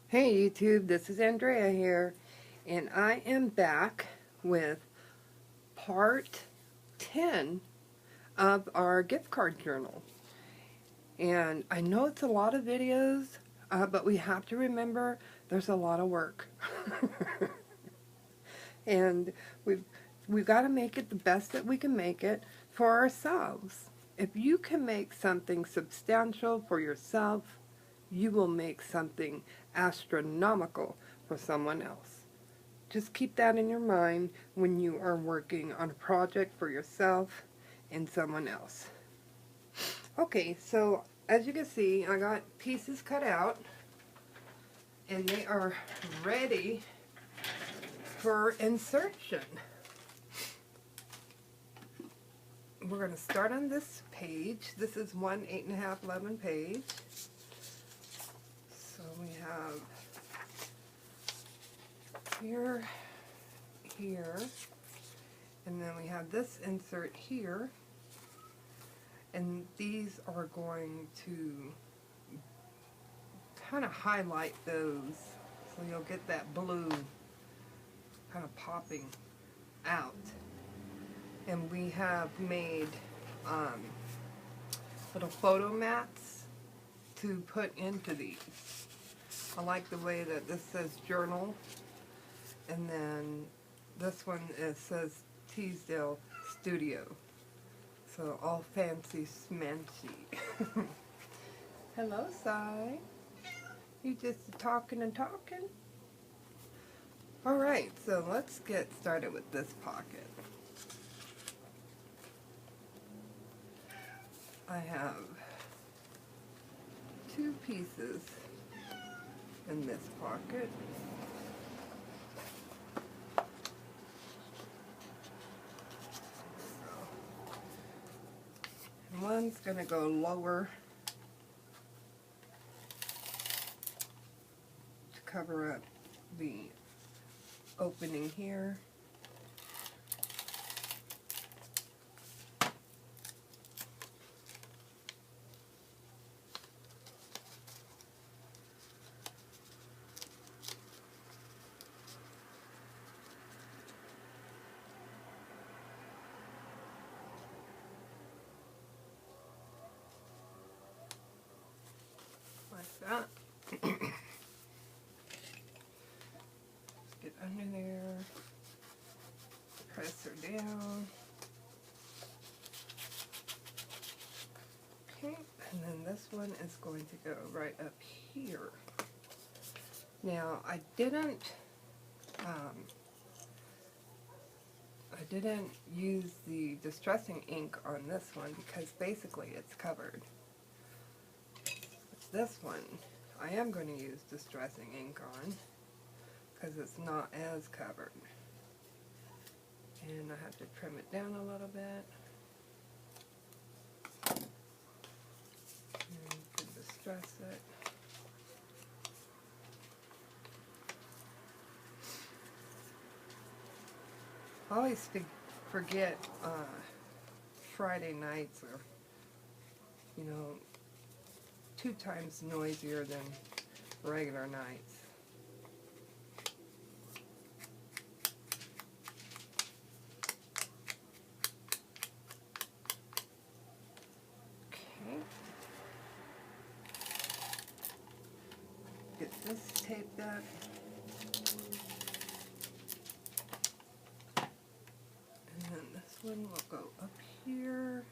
Hey YouTube, this is Andrea here, and I am back with part 10 of our gift card journal. And I know it's a lot of videos, but we have to remember there's a lot of work. And we've got to make it the best that we can make it for ourselves. If you can make something substantial for yourself, you will make something astronomical for someone else. Just keep that in your mind when you are working on a project for yourself and someone else. Okay, so as you can see, I got pieces cut out and they are ready for insertion. We're going to start on this page. This is one 8.5 11 page. So we have here, and then we have this insert here, and these are going to kind of highlight those, so you'll get that blue kind of popping out. And we have made little photo mats to put into these. I like the way that this says journal, and then this one says Teasdale Studio. So all fancy smancy. Hello, Cy. You just talking and talking? Alright, so let's get started with this pocket. I have two pieces in this pocket. And one's going to go lower to cover up the opening here. Like that. Get under there, press her down. Okay, and then this one is going to go right up here. Now I didn't use the distressing ink on this one because basically it's covered. This one I am going to use distressing ink on because it's not as covered. And I have to trim it down a little bit. And you can distress it. I always forget Friday nights are, 2 times noisier than regular nights. Okay. Get this taped up. And then this one will go up here.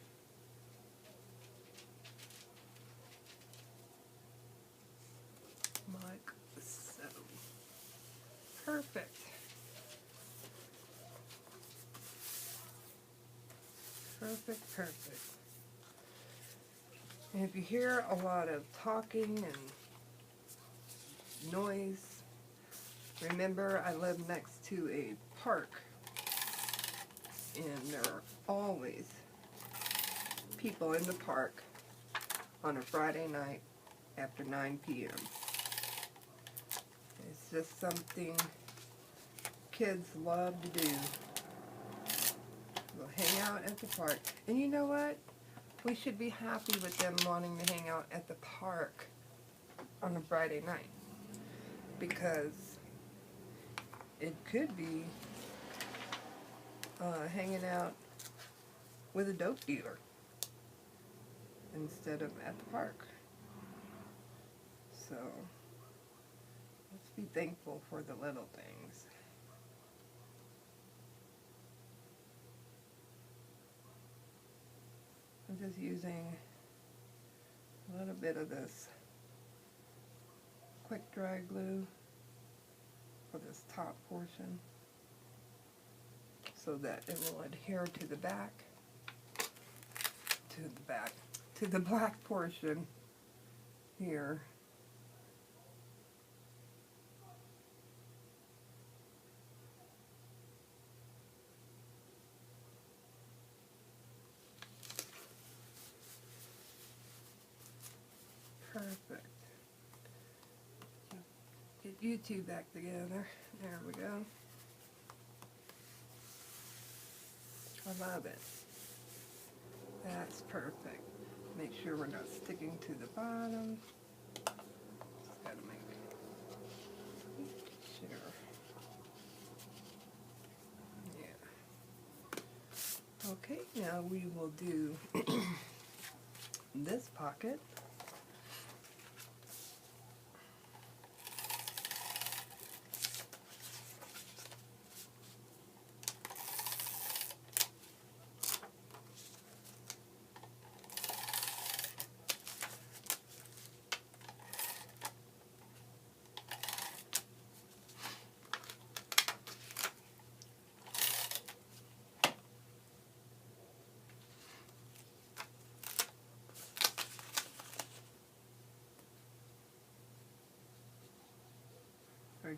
Like so. Perfect. Perfect, perfect. And if you hear a lot of talking and noise, remember I live next to a park, and there are always people in the park on a Friday night after 9 p.m. It's just something kids love to do. They'll hang out at the park. And you know what? We should be happy with them wanting to hang out at the park on a Friday night. because it could be hanging out with a dope dealer instead of at the park. So let's be thankful for the little things. I'm just using a little bit of this quick dry glue for this top portion so that it will adhere to the back, to the black portion here. Perfect. Get you two back together. There we go. I love it. That's perfect. Make sure we're not sticking to the bottom. Just gotta make sure. Yeah. Okay, now we will do this pocket.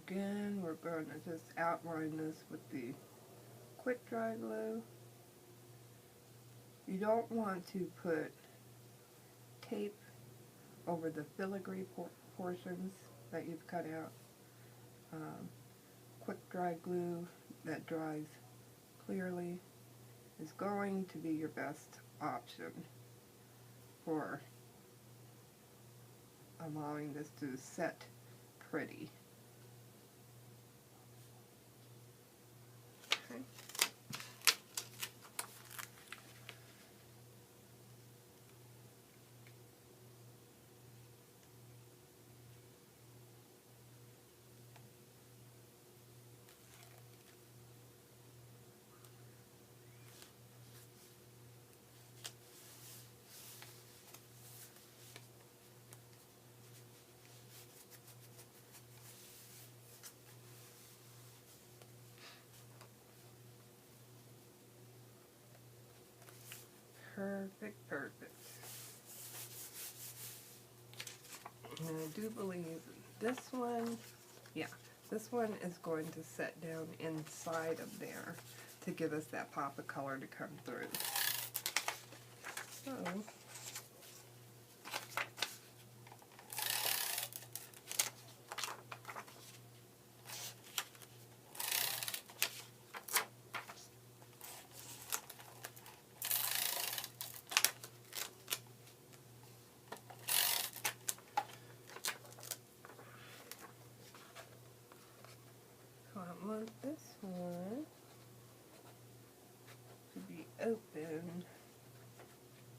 Again, we're going to just outline this with the quick dry glue. You don't want to put tape over the filigree portions that you've cut out. Quick dry glue that dries clearly is going to be your best option for allowing this to set pretty. Okay. Perfect, perfect. And I do believe this one, yeah, this one is going to set down inside of there to give us that pop of color to come through. So, I want this one to be open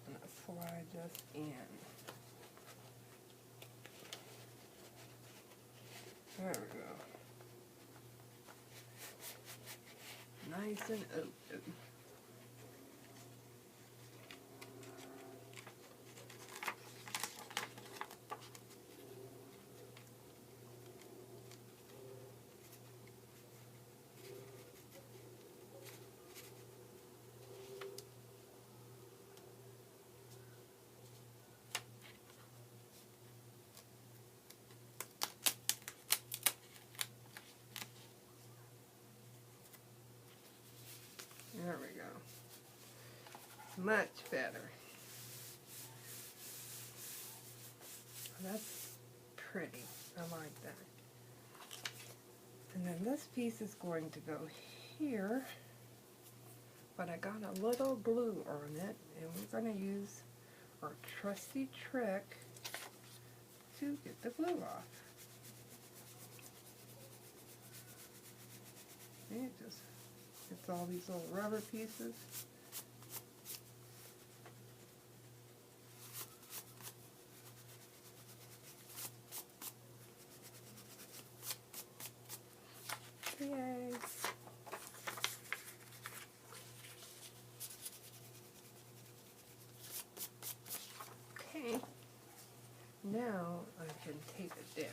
and slide just in. There we go. Nice and open. There we go. Much better. That's pretty. I like that. And then this piece is going to go here, but I got a little glue on it, and we're going to use our trusty trick to get the glue off. See, it just gets all these little rubber pieces. Yay! Okay, now I can tape it down.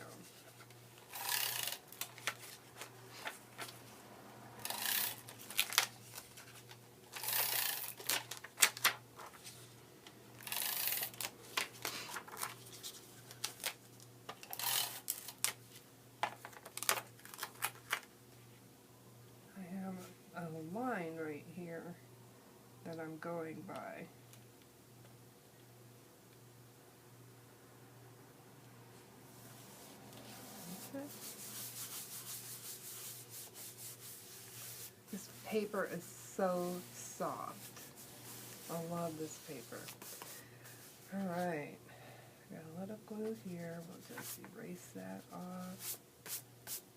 A line right here that I'm going by. Okay. This paper is so soft. I love this paper. Alright, got a little glue here. We'll just erase that off.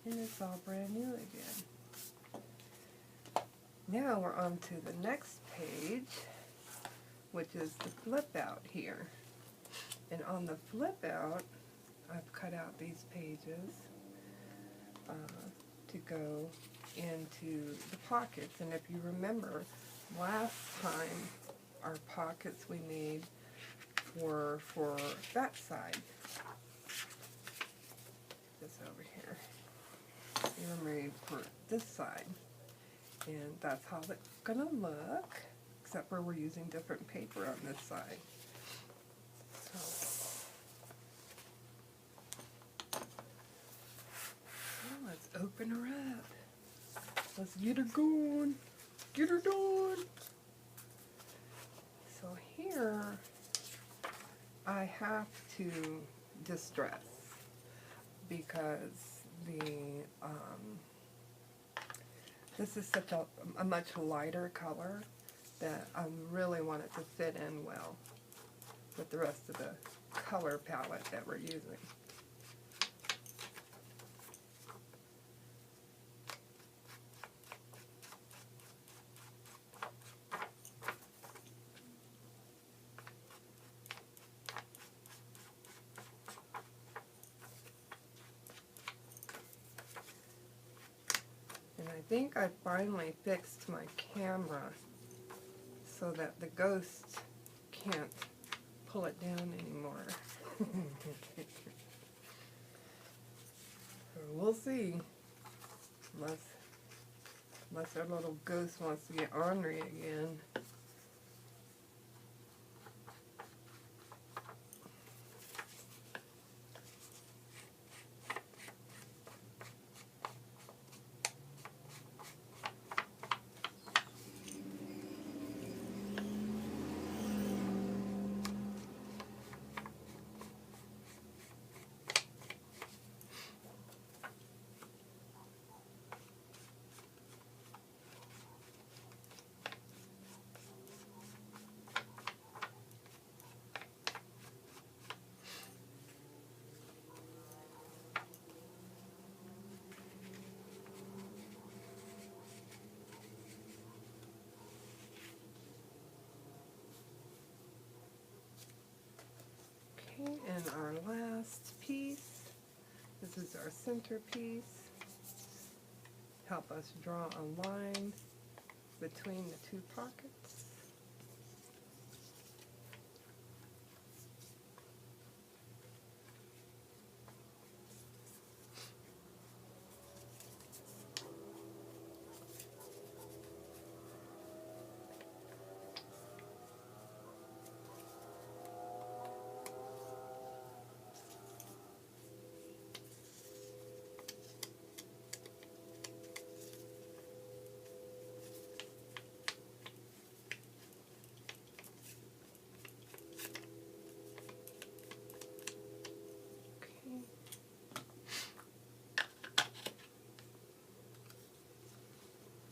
And it's all brand new again. Now we're on to the next page, which is the flip out here. And on the flip out, I've cut out these pages to go into the pockets. And if you remember, last time our pockets we made were for that side. This over here. They were made for this side. And that's how it's gonna look, except where we're using different paper on this side. So let's open her up. Let's get her going. Get her done. So here I have to distress because this is such a much lighter color that I really want it to fit in well with the rest of the color palette that we're using. I think I finally fixed my camera so that the ghost can't pull it down anymore. So we'll see. Unless our little ghost wants to get ornery again. And our last piece, this is our centerpiece. Help us draw a line between the two pockets.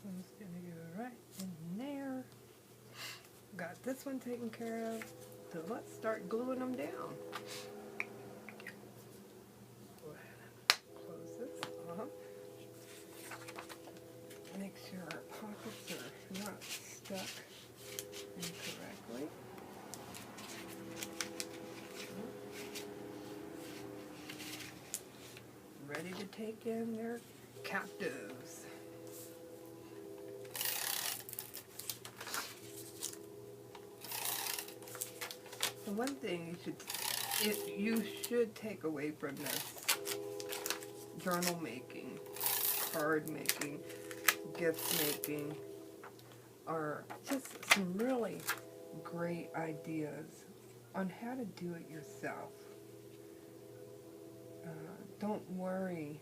I'm just going to get it right in there. Got this one taken care of. So let's start gluing them down. Go ahead and close this up. pockets are not stuck incorrectly. Ready to take in their captives. The one thing you should take away from this journal making, card making, gift making are just some really great ideas on how to do it yourself. Don't worry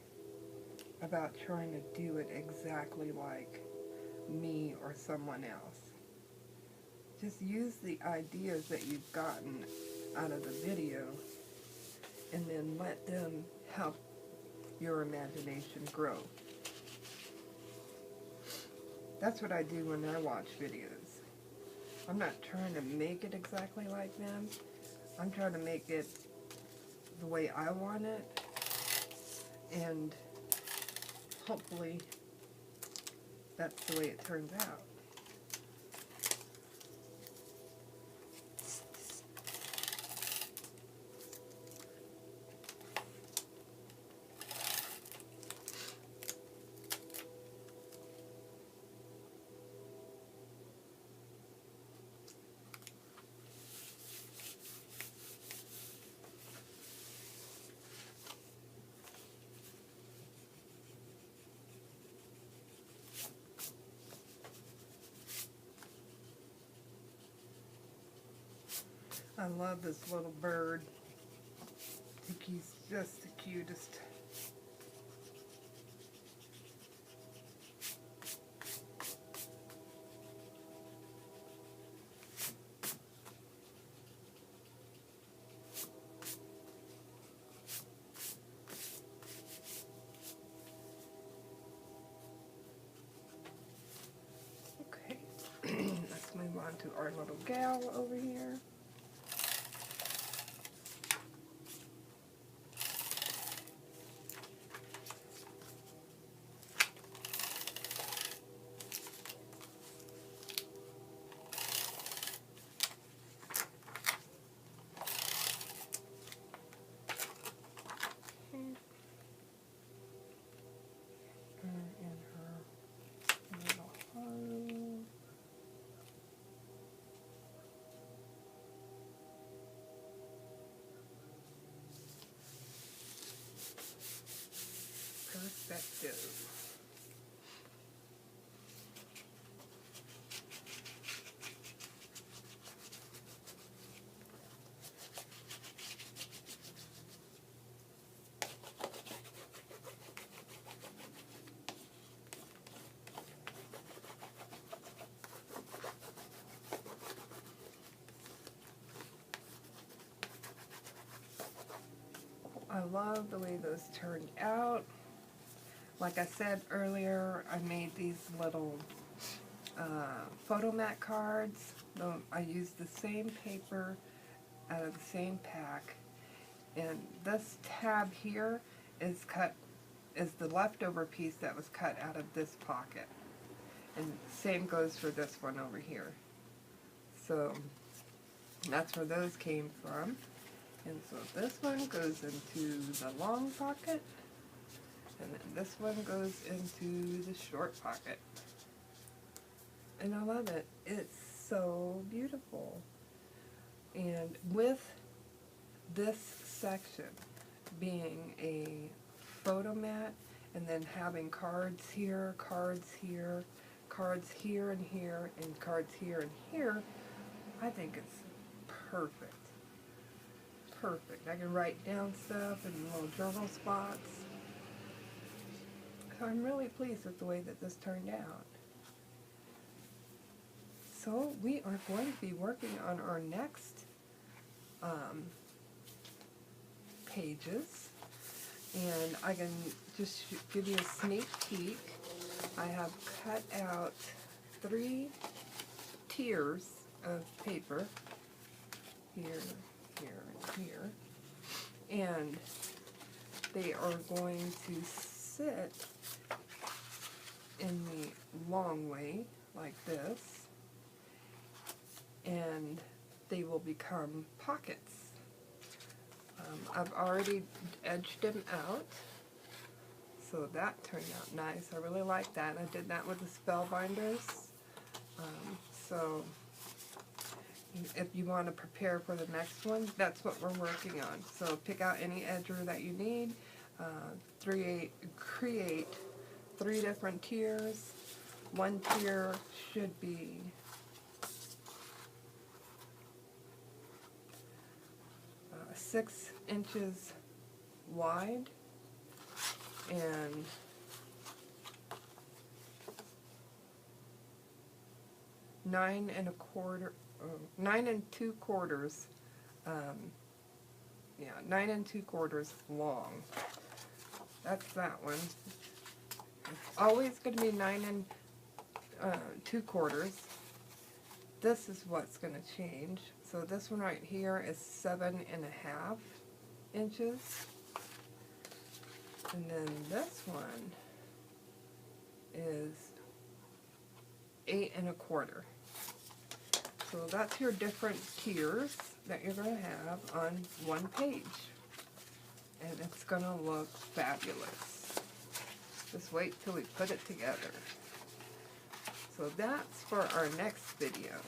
about trying to do it exactly like me or someone else. Just use the ideas that you've gotten out of the video and then let them help your imagination grow. That's what I do when I watch videos. I'm not trying to make it exactly like them. I'm trying to make it the way I want it, and hopefully that's the way it turns out. I love this little bird. I think he's just the cutest. Okay, let's move on to our little gal over here. Perspective. I love the way those turned out. Like I said earlier, I made these little photo mat cards. I used the same paper out of the same pack, and this tab here is the leftover piece that was cut out of this pocket, and same goes for this one over here. So that's where those came from. And so this one goes into the long pocket, and then this one goes into the short pocket. And I love it. It's so beautiful. And with this section being a photo mat, and then having cards here, cards here, cards here and here, and cards here and here, I think it's perfect. Perfect. I can write down stuff in little journal spots. So I'm really pleased with the way that this turned out. So we are going to be working on our next pages, and I can just give you a sneak peek. I have cut out 3 tiers of paper, here, here, and here, and they are going to sit in the long way, like this, and they will become pockets. I've already edged them out, so that turned out nice. I really like that. I did that with the spellbinders. So if you want to prepare for the next one, that's what we're working on. So pick out any edger that you need. Create 3 different tiers. One tier should be 6 inches wide and 9 2/4 long. That's that one. It's always going to be 9 2/4. This is what's going to change. So this one right here is 7.5 inches. And then this one is 8.25. So that's your different tiers that you're going to have on one page. And it's going to look fabulous. Just wait till we put it together. So that's for our next video.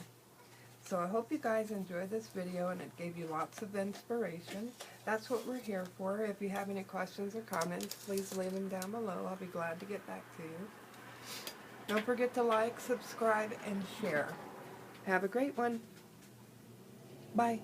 So I hope you guys enjoyed this video and it gave you lots of inspiration. That's what we're here for. If you have any questions or comments, please leave them down below. I'll be glad to get back to you. Don't forget to like, subscribe, and share. Have a great one. Bye.